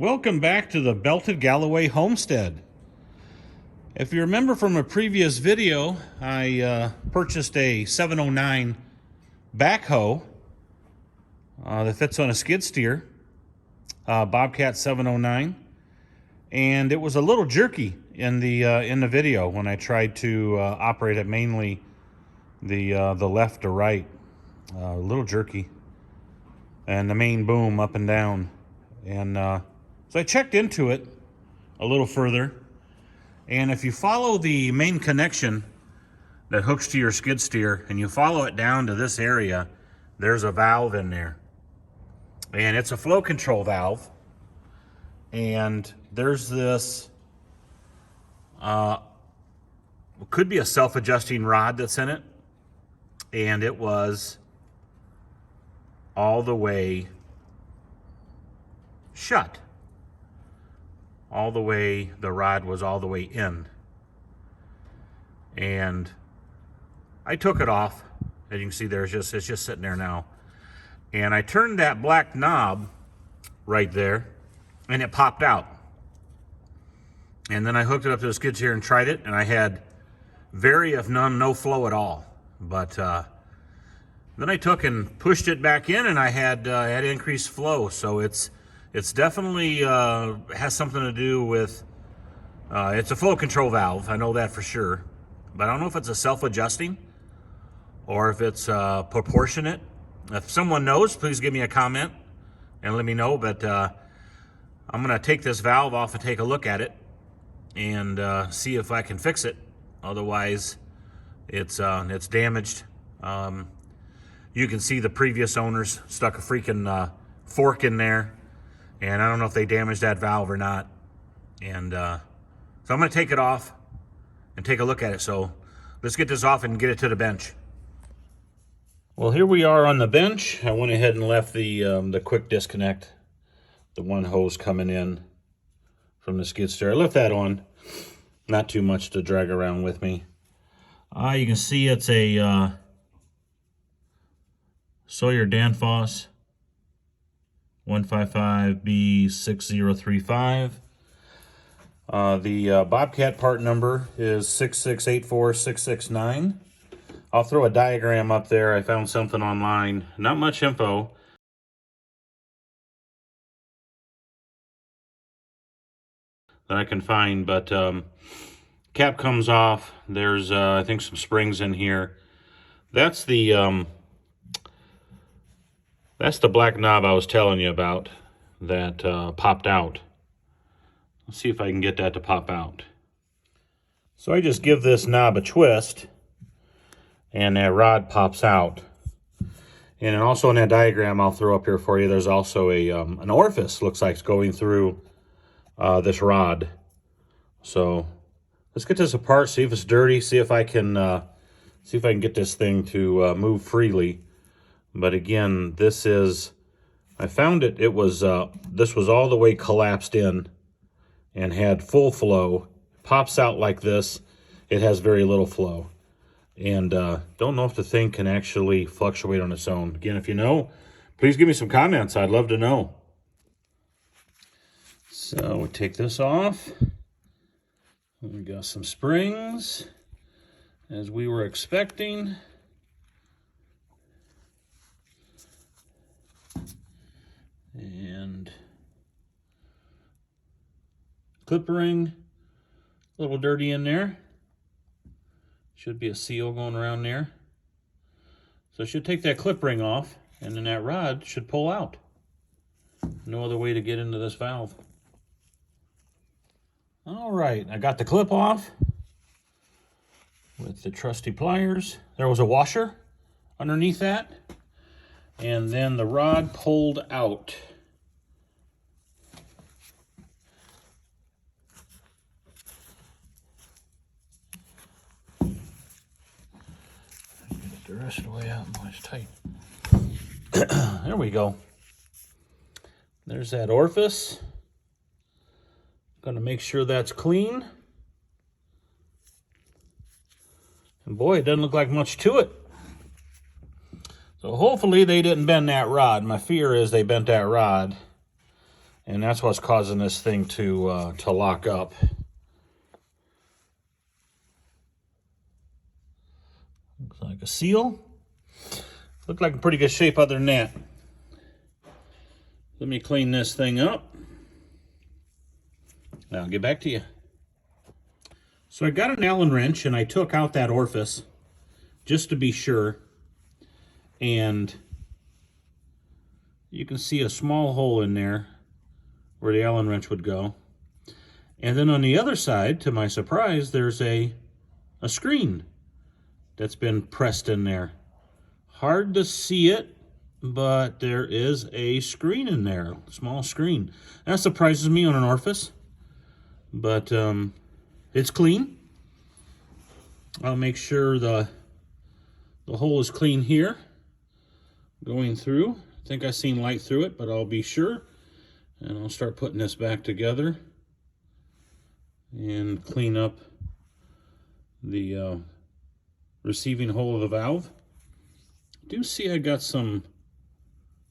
Welcome back to the belted Galloway Homestead. If you remember from a previous video, I purchased a 709 backhoe that fits on a skid steer, Bobcat 709, and it was a little jerky in the video when I tried to operate it mainly the left to right, a little jerky, and the main boom up and down, and so I checked into it a little further, and if you follow the main connection that hooks to your skid steer and you follow it down to this area, there's a valve in there, and it's a flow control valve, and there's this could be a self-adjusting rod that's in it, and it was all the way shut. All the way, the rod was all the way in. And I took it off. As you can see there, it's just sitting there now. And I turned that black knob right there, and it popped out. And then I hooked it up to the skid steer and tried it, and I had very, if none, no flow at all. But then I took and pushed it back in, and I had increased flow. So it's definitely has something to do with, it's a flow control valve, I know that for sure, but I don't know if it's a self-adjusting or if it's proportionate. If someone knows, please give me a comment and let me know, but I'm gonna take this valve off and take a look at it and see if I can fix it. Otherwise, it's damaged. You can see the previous owners stuck a freaking fork in there, and I don't know if they damaged that valve or not. And so I'm going to take it off and take a look at it. So let's get this off and get it to the bench. Well, here we are on the bench. I went ahead and left the quick disconnect, the one hose coming in from the skid steer. I left that on. Not too much to drag around with me. You can see it's a Sawyer Danfoss 156B6035. The Bobcat part number is 6684669. I'll throw a diagram up there. I found something online. Not much info. That I can find, but cap comes off. There's I think some springs in here. That's the black knob I was telling you about that popped out. Let's see if I can get that to pop out. So I just give this knob a twist, and that rod pops out. And then also in that diagram I'll throw up here for you, there's also a an orifice, looks like it's going through this rod. So let's get this apart, see if it's dirty, see if I can get this thing to move freely. But again, this is, I found it, this was all the way collapsed in and had full flow. Pops out like this, it has very little flow. And don't know if the thing can actually fluctuate on its own. Again, if you know, please give me some comments, I'd love to know. So we take this off. We got some springs, as we were expecting. And clip ring, a little dirty in there. Should be a seal going around there. So I should take that clip ring off, and then that rod should pull out. No other way to get into this valve. All right, I got the clip off with the trusty pliers. There was a washer underneath that, and then the rod pulled out. Get it the rest of the way out. No, it's tight. There we go. There's that orifice. Gonna make sure that's clean. And boy, it doesn't look like much to it. So hopefully they didn't bend that rod. My fear is they bent that rod And that's what's causing this thing to lock up. Looks like a seal. Looked like in pretty good shape other than that. Let me clean this thing up. I'll get back to you. So I got an Allen wrench and I took out that orifice just to be sure. And you can see a small hole in there where the Allen wrench would go. And then on the other side, to my surprise, there's a screen that's been pressed in there. Hard to see it, but there is a screen in there, a small screen. That surprises me on an orifice, but it's clean. I'll make sure the hole is clean here. Going through, I think I've seen light through it, but I'll be sure. And I'll start putting this back together and clean up the receiving hole of the valve. I do see I got some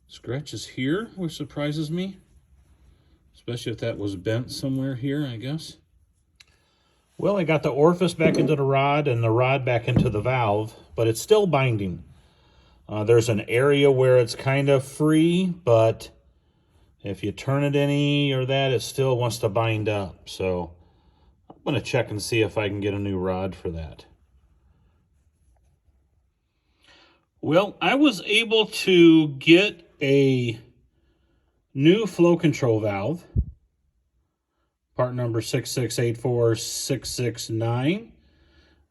scratches here, which surprises me, especially if that was bent somewhere here, I guess. Well, I got the orifice back into the rod and the rod back into the valve, but it's still binding. There's an area where it's kind of free, but if you turn it any or that, it still wants to bind up. So I'm going to check and see if I can get a new rod for that. Well, I was able to get a new flow control valve, part number 6684669.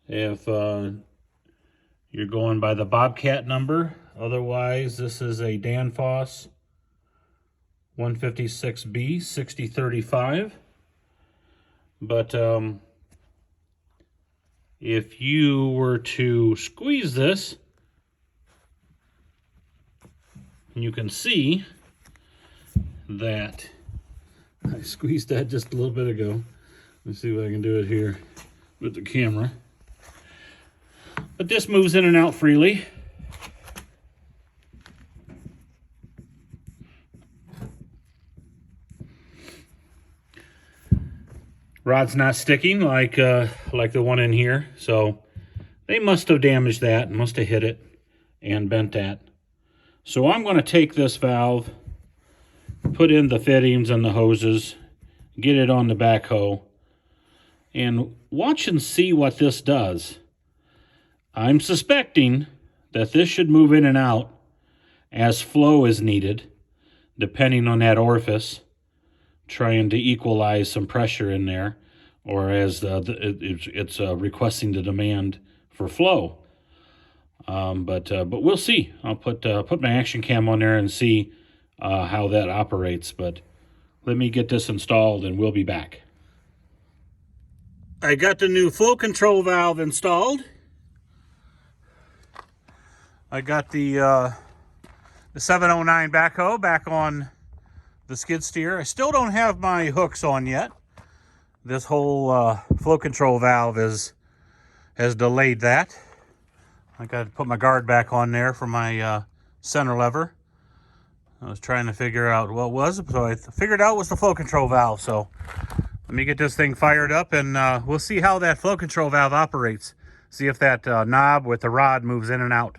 If you're going by the Bobcat number, otherwise this is a Danfoss 156B6035. But if you were to squeeze this, you can see that I squeezed that just a little bit ago. Let's see if I can do it here with the camera. But this moves in and out freely. Rod's not sticking like the one in here, so they must have damaged that, must have hit it and bent that. So I'm going to take this valve, put in the fittings and the hoses, get it on the backhoe, and watch and see what this does. I'm suspecting that this should move in and out as flow is needed, depending on that orifice, trying to equalize some pressure in there, or as it's requesting the demand for flow. But we'll see. I'll put my action cam on there and see how that operates. But let me get this installed and we'll be back. I got the new flow control valve installed. I got the 709 backhoe back on the skid steer. I still don't have my hooks on yet. This whole flow control valve has delayed that. I got to put my guard back on there for my center lever. I was trying to figure out what it was, so I figured out it was the flow control valve. So let me get this thing fired up and we'll see how that flow control valve operates. See if that knob with the rod moves in and out.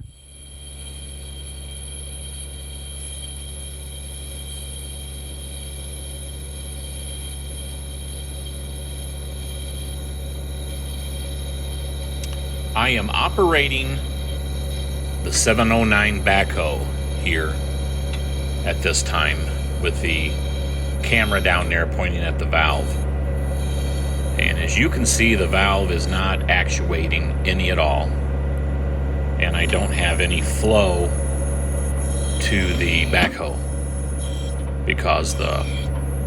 I am operating the 709 backhoe here at this time with the camera down there pointing at the valve. And as you can see, the valve is not actuating any at all. And I don't have any flow to the backhoe because the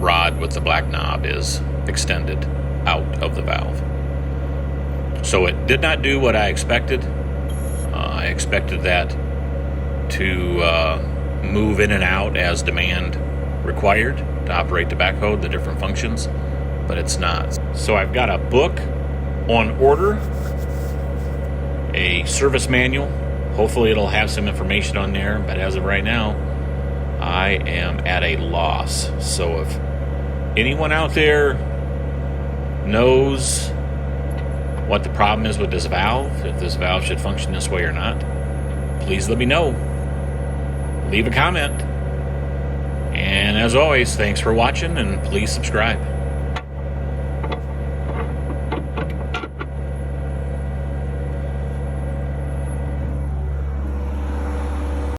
rod with the black knob is extended out of the valve. So it did not do what I expected. I expected that to move in and out as demand required to operate the backhoe, the different functions, but it's not. So I've got a book on order, a service manual. Hopefully it'll have some information on there, but as of right now, I am at a loss. So if anyone out there knows what the problem is with this valve, if this valve should function this way or not, please let me know. Leave a comment. And as always, thanks for watching, and please subscribe.